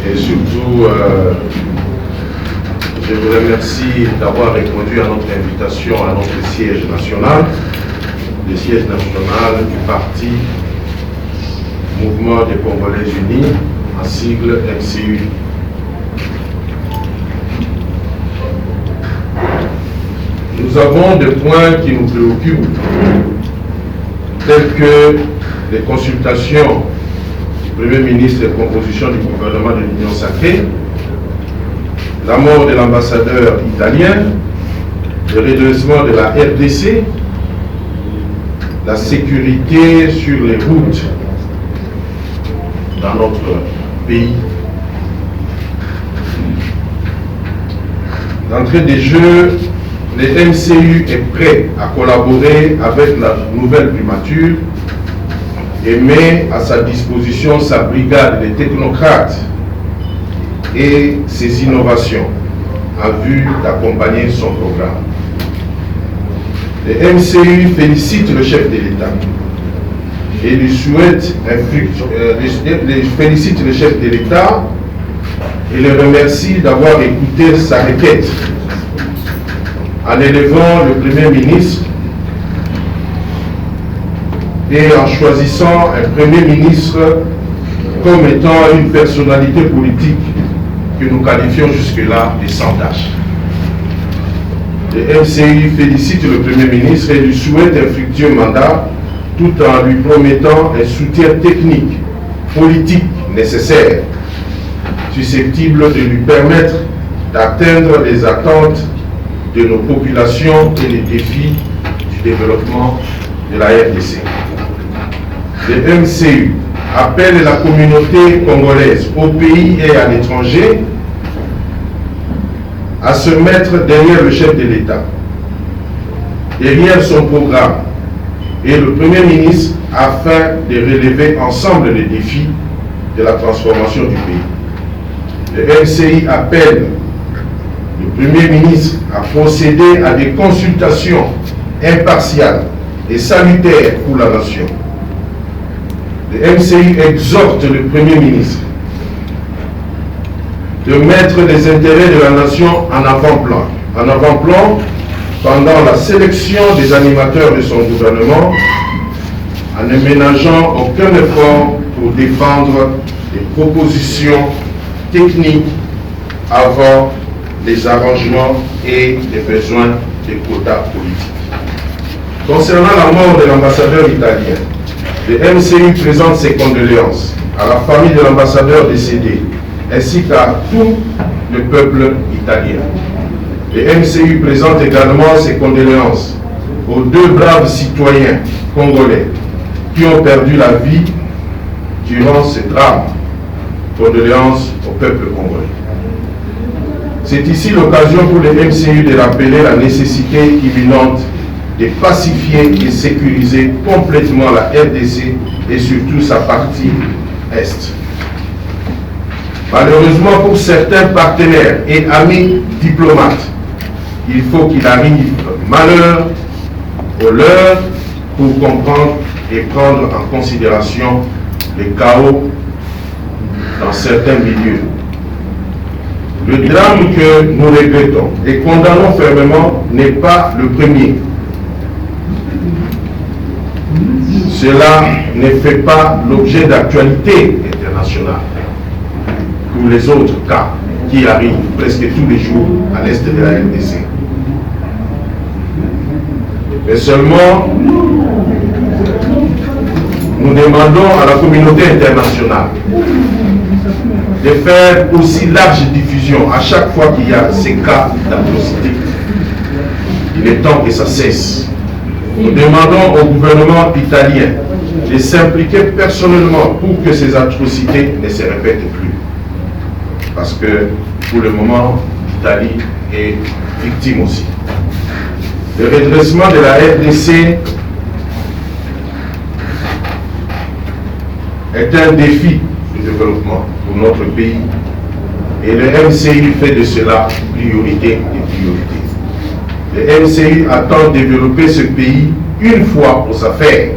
Et surtout, je vous remercie d'avoir répondu à notre invitation à notre siège national, le siège national du parti Mouvement des Congolais Unis, en sigle MCU. Nous avons des points qui nous préoccupent, tels que les consultations du Premier ministre et la composition du gouvernement de l'Union sacrée, la mort de l'ambassadeur italien, le redressement de la RDC, la sécurité sur les routes dans notre pays. D'entrée des jeux, le MCU est prêt à collaborer avec la nouvelle primature et met à sa disposition sa brigade de technocrates et ses innovations en vue d'accompagner son programme. Le MCU félicite le chef de l'État et lui souhaite félicite le chef de l'État et le remercie d'avoir écouté sa requête en élevant le Premier ministre et en choisissant un Premier ministre comme étant une personnalité politique que nous qualifions jusque-là de sans tâche. Le MCU félicite le Premier ministre et lui souhaite un fructueux mandat tout en lui promettant un soutien technique, politique nécessaire, susceptible de lui permettre d'atteindre les attentes de nos populations et les défis du développement de la RDC. Le MCU appelle la communauté congolaise au pays et à l'étranger à se mettre derrière le chef de l'État, derrière son programme et le Premier ministre afin de relever ensemble les défis de la transformation du pays. Le MCI appelle le Premier ministre a procédé à des consultations impartiales et salutaires pour la nation. Le MCI exhorte le Premier ministre de mettre les intérêts de la nation en avant-plan pendant la sélection des animateurs de son gouvernement, en ne ménageant aucun effort pour défendre les propositions techniques avant les arrangements et les besoins des quotas politiques. Concernant la mort de l'ambassadeur italien, le MCU présente ses condoléances à la famille de l'ambassadeur décédé ainsi qu'à tout le peuple italien. Le MCU présente également ses condoléances aux deux braves citoyens congolais qui ont perdu la vie durant ce drame. Condoléances au peuple congolais. C'est ici l'occasion pour le MCU de rappeler la nécessité imminente de pacifier et sécuriser complètement la RDC et surtout sa partie Est. Malheureusement pour certains partenaires et amis diplomates, il faut qu'il arrive malheur au leur pour comprendre et prendre en considération les chaos dans certains milieux. Le drame que nous regrettons et condamnons fermement n'est pas le premier. Cela ne fait pas l'objet d'actualité internationale pour les autres cas qui arrivent presque tous les jours à l'est de la RDC. Mais seulement, nous demandons à la communauté internationale de faire aussi large diffusion à chaque fois qu'il y a ces cas d'atrocité. Il est temps que ça cesse. Nous demandons au gouvernement italien de s'impliquer personnellement pour que ces atrocités ne se répètent plus. Parce que pour le moment, l'Italie est victime aussi. Le redressement de la RDC est un défi de développement pour notre pays et le MCU fait de cela priorité des priorités. Le MCU attend développer ce pays une fois pour sa faire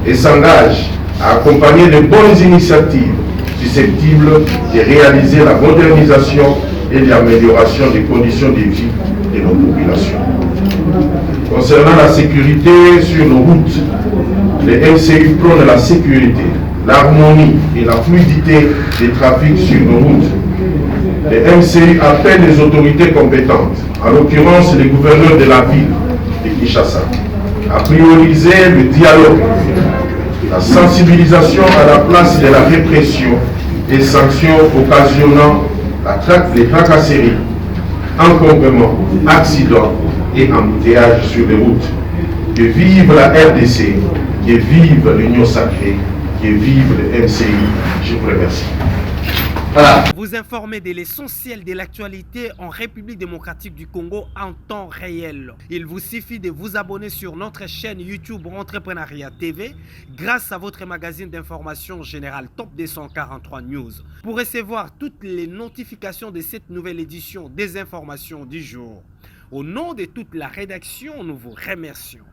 et s'engage à accompagner de bonnes initiatives susceptibles de réaliser la modernisation et l'amélioration des conditions de vie de nos populations. Concernant la sécurité sur nos routes, les MCU prônent la sécurité, l'harmonie et la fluidité des trafics sur nos routes. Les MCU appellent les autorités compétentes, en l'occurrence les gouverneurs de la ville de Kinshasa, à prioriser le dialogue, la sensibilisation à la place de la répression et sanctions occasionnant les tracasseries, encombrements, accidents et embouteillages sur les routes. Que vive la RDC, que vive l'Union sacrée, que vive le MCI. Je vous remercie. Voilà. Vous informer de l'essentiel de l'actualité en République démocratique du Congo en temps réel. Il vous suffit de vous abonner sur notre chaîne YouTube Entrepreneuriat TV grâce à votre magazine d'information générale Top 243 News pour recevoir toutes les notifications de cette nouvelle édition des informations du jour. Au nom de toute la rédaction, nous vous remercions.